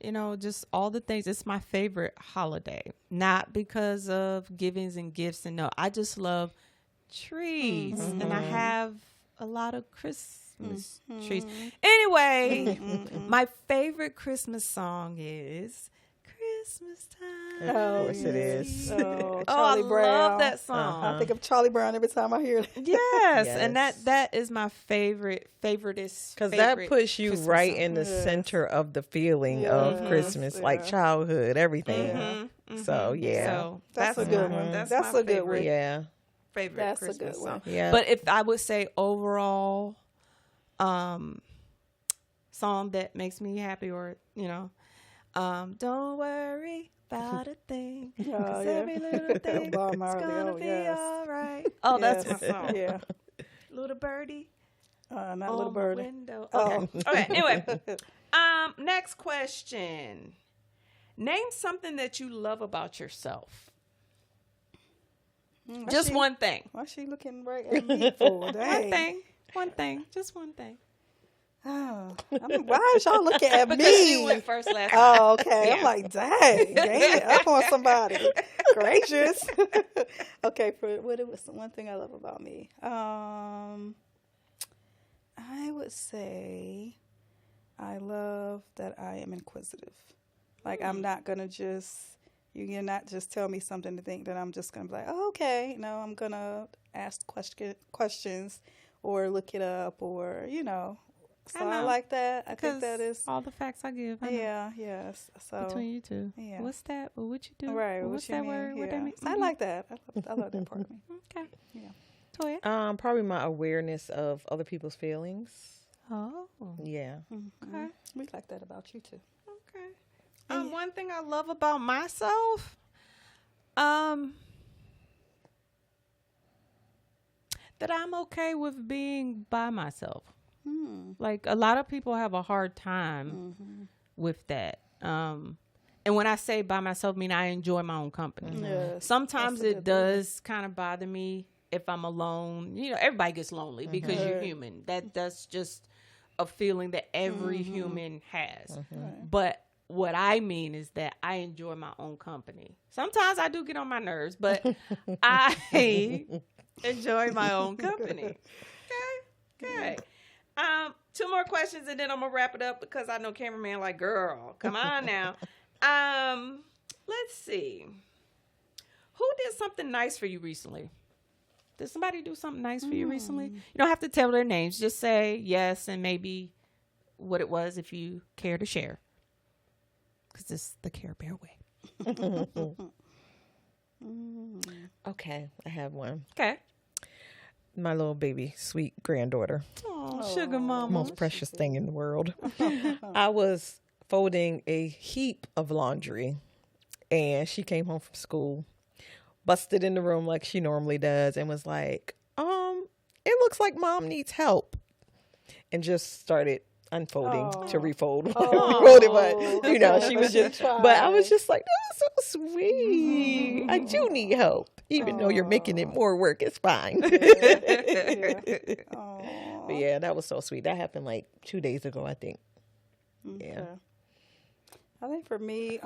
you know, just all the things, it's my favorite holiday. Not because of givings and gifts, and no, I just love trees, and I have a lot of Christmas trees. Anyway, my favorite Christmas song is Christmas Time. Of course it is. Oh, Oh, Charlie I Brown. love that song. I think of Charlie Brown every time I hear it. Yes, and Yes. that is my favoritist. Because that favorite puts you Christmas right song. in the Yes. center of the feeling of Yes, Christmas, like yeah. childhood, everything. Yeah. So, yeah. So That's a good one. That's That's my a good favorite, one. Yeah. favorite That's a Christmas good one. song. Yeah. But if I would say overall, song that makes me happy, or you know, don't worry about a thing, 'cause yeah. every little thing Bob is Marley, gonna oh, be yes. all right. Oh, that's my Yes. song. Yeah. Little birdie. Not on Little my Birdie. window. Oh. Okay. Okay. Anyway, next question. Name something that you love about yourself. Just one thing. Why's she looking right at me for? Dang. One thing. One thing. Just one thing. Oh, why is y'all looking at Because me? she went first last time. Oh, okay. Yeah. I'm like, dang, up on somebody. Gracious. Okay, what it was one thing I love about me. I would say I love that I am inquisitive. Like, I'm not gonna you're not just tell me something to think that I'm just gonna be like, oh, okay. No, I'm gonna ask questions or look it up, or So I know. like that. I think 'Cause that is. all the facts I give. I know. Yeah, yes. So Between you two. yeah. What's that? Well, what you do? right, Well, what what's you that mean? word? What that Yeah. mean? So I like that. I love that part of me. Okay. Yeah. Toya. Probably my awareness of other people's feelings. Oh. Yeah. Okay. We like that about you too. Okay. One thing I love about myself, that I'm okay with being by myself. Like, a lot of people have a hard time with that. And when I say by myself, I mean I enjoy my own company. Yes, Sometimes that's a it good does kind of bother me if I'm alone. You know, everybody gets lonely because you're Right. human. That's just a feeling that every human has. Right. But what I mean is that I enjoy my own company. Sometimes I do get on my nerves, but I enjoy my own company. Okay. 2 more questions and then I'm gonna wrap it up, because I know cameraman like, girl, come on now. Let's see. Who did something nice for you recently? Did somebody do something nice for you recently? You don't have to tell their names. Just say yes and maybe what it was if you care to share. Because it's the Care Bear way. Okay, I have one. Okay. My little baby, sweet granddaughter. Oh, sugar mama. Most precious thing in the world. I was folding a heap of laundry, and she came home from school, busted in the room like she normally does, and was like, it looks like mom needs help. And just started unfolding to Oh. refold. Oh. Refold it, but you know, Okay, she but was she just. But I was tried. just like, that's so sweet. I do need help, even though you're making it Oh. more work. It's fine. Yeah. Yeah. But Oh. yeah, that was so sweet. That happened like 2 days ago, I think. Okay. Yeah. I think for me,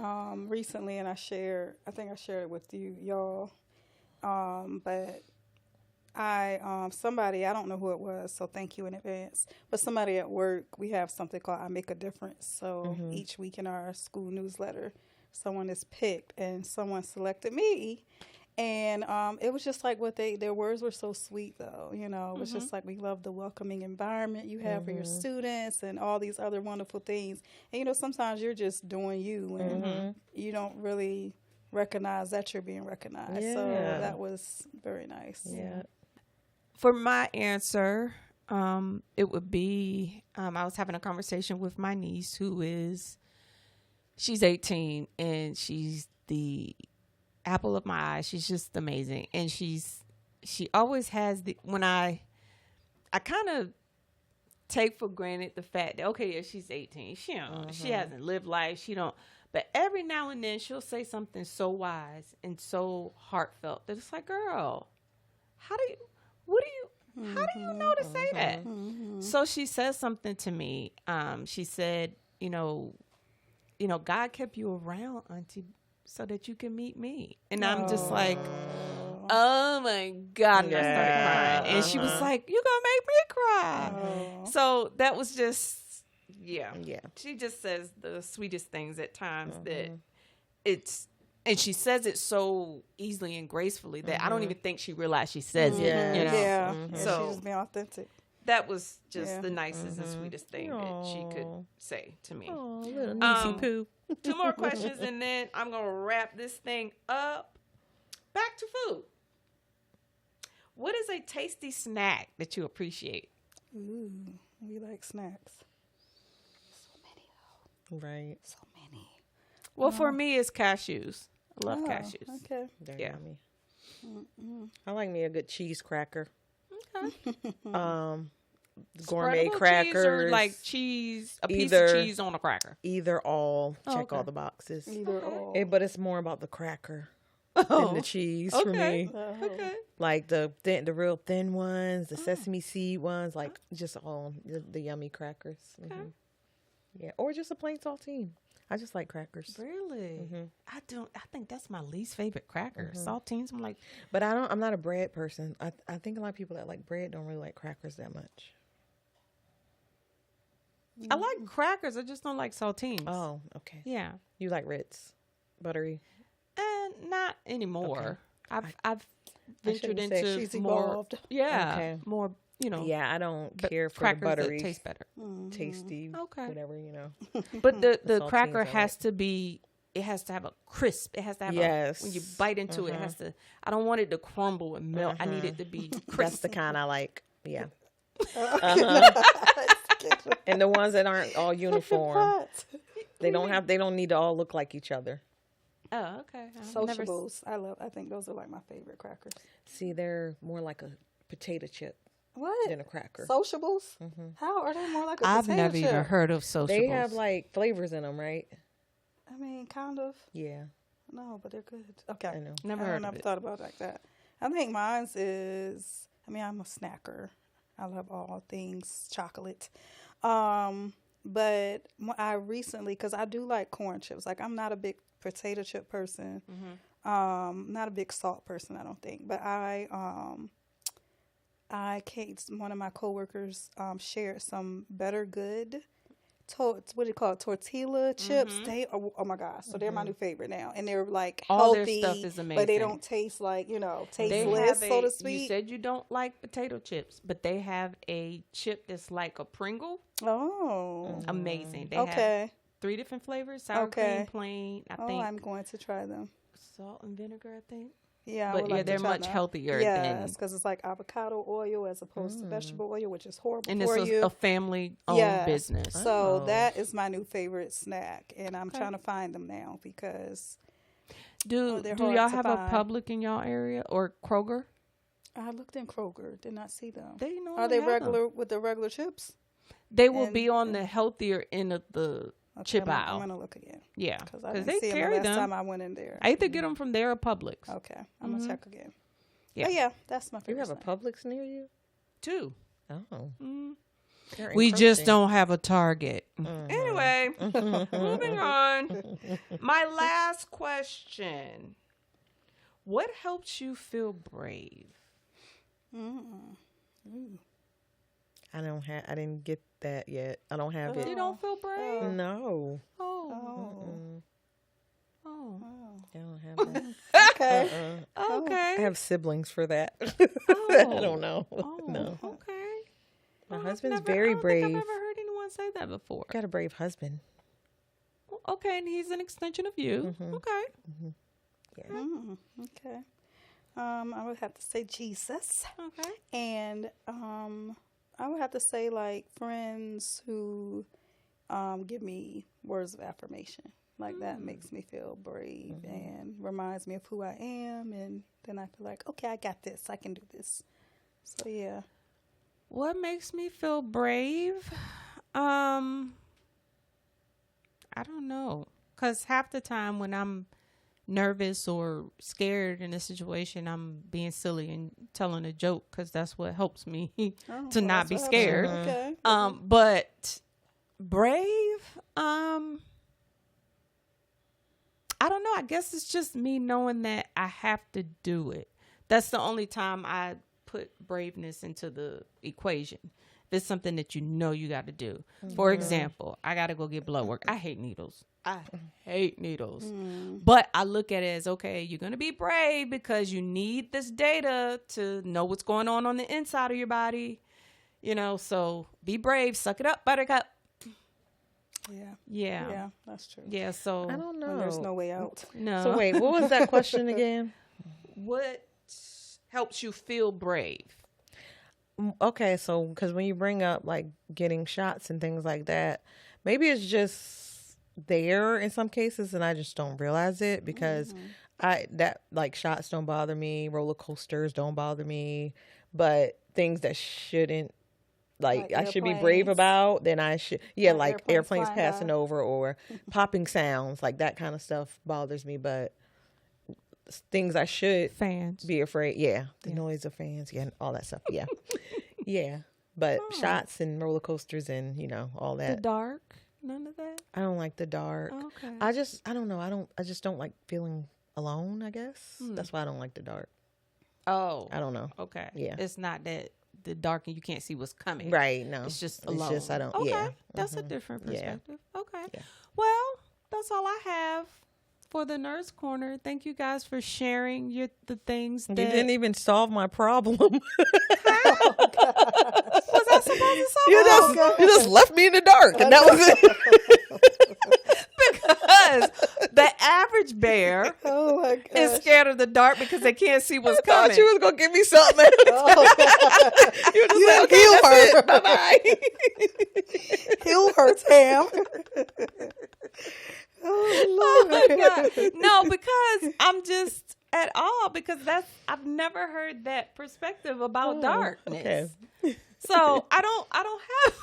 recently, and I think I shared it with y'all. But somebody, I don't know who it was, so thank you in advance. But somebody at work, we have something called I Make a Difference. So each week in our school newsletter, someone is picked, and someone selected me. And it was just like their words were so sweet, though. You know, it was just like, we love the welcoming environment you have for your students and all these other wonderful things. And, you know, sometimes you're just doing you and you don't really recognize that you're being recognized. So that was very nice. Yeah. For my answer, it would be, I was having a conversation with my niece she's 18 and she's the apple of my eye. She's just amazing. And she always has when I kind of take for granted the fact that, okay, yeah, she's 18. She hasn't lived life. But every now and then she'll say something so wise and so heartfelt that it's like, girl, how do you know to say that? So she says something to me. She said, you know, God kept you around, Auntie, so that you can meet me. And I'm just like, oh my God. And I started crying. And she was like, you gonna make me cry. So that was just, yeah. She just says the sweetest things at times that and she says it so easily and gracefully that I don't even think she realized she says it. You know? Yeah. So she's being authentic. that was just the nicest and sweetest thing that she could say to me. Oh, little niecey poo. 2 more questions and then I'm going to wrap this thing up. Back to food. What is a tasty snack that you appreciate? Ooh, we like snacks. So many, though. Right. So many. Well, for me, it's cashews. I love Oh, cashews. okay. They're Yeah. yummy. I like me a good cheese cracker. Gourmet Spreadable crackers. cheese or like cheese, a piece Either- of cheese on a cracker. Either all. Check all okay. the boxes. Either or. But it's more about the cracker than the cheese for me. Okay. Like the real thin ones, the sesame seed ones, like just all the yummy crackers. Yeah, or just a plain saltine. I just like crackers. Really? I think that's my least favorite cracker. Saltines. I'm like, But I'm not a bread person. I think a lot of people that like bread don't really like crackers that much. I like crackers. I just don't like saltines. Oh, okay. Yeah. You like Ritz, buttery. And not anymore. I've ventured shouldn't say into she's more. evolved. Yeah. Okay. More. Yeah, I don't care for the crackers buttery, that taste better. tasty, Okay. whatever, you know. But the saltines cracker I has to be. It has to have a crisp. It has to have Yes. when you bite into it, it has to. I don't want it to crumble and melt. I need it to be That's crisp. the kind I like. Yeah. And the ones that aren't all uniform, they don't need to all look like each other. Oh, okay. I've never Sociables. I think those are like my favorite crackers. See, they're more like a potato chip What? than a cracker. Sociables? How are they more like a I've potato never even chip? heard of sociables. They have like flavors in them, right? I mean, kind of. Yeah. No, but they're good. Okay. I know. Never heard of it. thought about it like that. I think mine's is, I'm a snacker. I love all things chocolate. But I recently, because I do like corn chips. Like, I'm not a big potato chip person. Not a big salt person, I don't think. But one of my coworkers shared some Better Good. What do you call it? Tortilla chips. They are, oh my gosh. So they're my new favorite now. And they're like All their healthy, stuff is but they amazing. don't taste like, They tasteless, have so to You speak. said you don't like potato chips, but they have a chip that's like a Pringle. Oh. Amazing. They have Okay. 3 different flavors: sour Okay. cream, plain. I Oh, think I'm going to try them. salt and vinegar. I think. Yeah, I But would yeah, like to they're try much them. healthier Yes, because it's like avocado oil as opposed to vegetable oil, which is horrible And for it's you. a family-owned Yes. business. So that is my new favorite snack, and I'm trying to find them now because Do they're do hard y'all to have a find. Publix in y'all area or Kroger? I looked in Kroger, did not see them. They normally Are they have them. regular with the regular chips? They will be on the healthier end of the chip aisle. I'm going to look again. Yeah. Because I Because didn't they see them carry the last them. time I went in there. I either get them from there or Publix. Okay. I'm going to check again. Yeah. But yeah, that's my You favorite have a snack. Publix near you? 2. Oh. They're We just encroaching. don't have a Target. Anyway, moving on. My last question. What helps you feel brave? I didn't get that yet. I don't have You it. don't feel brave? No. Oh. Oh. I don't have that. Okay. Okay. I have siblings for that. I don't know. Oh, No. okay. My I've husband's never- very I don't brave. think I've ever heard anyone say that before. Got a brave husband. Okay, and he's an extension of you. Okay. Okay. I would have to say Jesus. Okay. And I would have to say like friends who give me words of affirmation. Like that makes me feel brave and reminds me of who I am, and then I feel like, okay, I got this. I can do this. So yeah. What makes me feel brave? I don't know. 'Cause half the time when I'm nervous or scared in a situation, I'm being silly and telling a joke, 'cause that's what helps me to not be scared. Okay. But brave, I don't know. I guess it's just me knowing that I have to do it. That's the only time I put braveness into the equation. If it's something that you know you got to do. For example, I got to go get blood work. I hate needles. But I look at it as, okay, you're going to be brave because you need this data to know what's going on the inside of your body. You know, so be brave. Suck it up, buttercup. Yeah. Yeah. Yeah, that's true. Yeah, so I don't know. When there's no way out. no. So wait, what was that question again? What helps you feel brave? Okay, so because when you bring up like getting shots and things like that, maybe it's just there in some cases and I just don't realize it because shots don't bother me, roller coasters don't bother me, but things that shouldn't like I should be brave airplanes. about, then I should like airplanes flying passing by. over or popping sounds, like that kind of stuff bothers me, but things I should Fans. be afraid. Yeah. The noise of fans. Yeah. All that stuff. Yeah. Yeah. But shots and roller coasters and, all The that. dark? None of that? I don't like the dark. Okay. I don't know. I just don't like feeling alone, I guess. That's why I don't like the dark. Oh. I don't know. Okay. Yeah. It's not that the dark and you can't see what's coming. Right. No. It's just alone. It's just, I don't, Okay. yeah. That's a different Yeah. perspective. Okay. Yeah. Well, that's all I have for the Nurse Corner. Thank you guys for sharing the things that... You didn't even solve my problem. Was I supposed to solve You just left me in the dark and that was it. Because the average bear Oh my god. is scared of the dark because they can't see what's I thought coming. you was going to give me something. You were just like, okay, heal that's her. it. Bye-bye. Heal her, Tam. Oh my God. No, because I'm just at all because I've never heard that perspective about darkness. Okay. So I don't have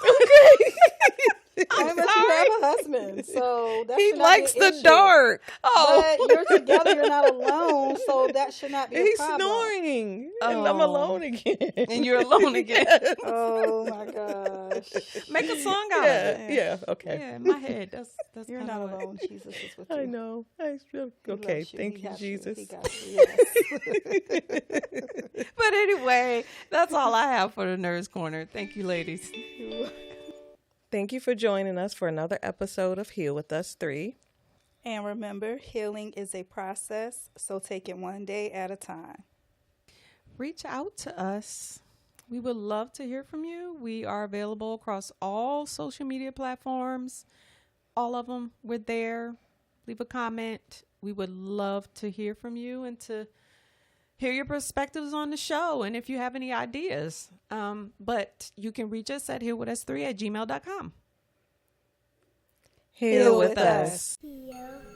I'm But you sorry. have a husband, so that He should not be likes an the issue. dark. But you're together, you're not alone, so that should not be a He's problem. snoring. And I'm Oh. alone again. And you're alone again. Oh my gosh. Make a song out of it. Yeah, okay. Yeah, in my head. That's You're kinda not what- alone. Jesus is with you. I know. He Okay, loves you. thank He you, got Jesus. He got you. Yes. But anyway, that's all I have for the Nurse Corner. Thank you, ladies. Thank you for joining us for another episode of Heal With Us 3. And remember, healing is a process, so take it one day at a time. Reach out to us. We would love to hear from you. We are available across all social media platforms. All of them. We're there. Leave a comment. We would love to hear from you and to hear your perspectives on the show and if you have any ideas. But you can reach us at healwithus3@gmail.com. Heal with with us. us.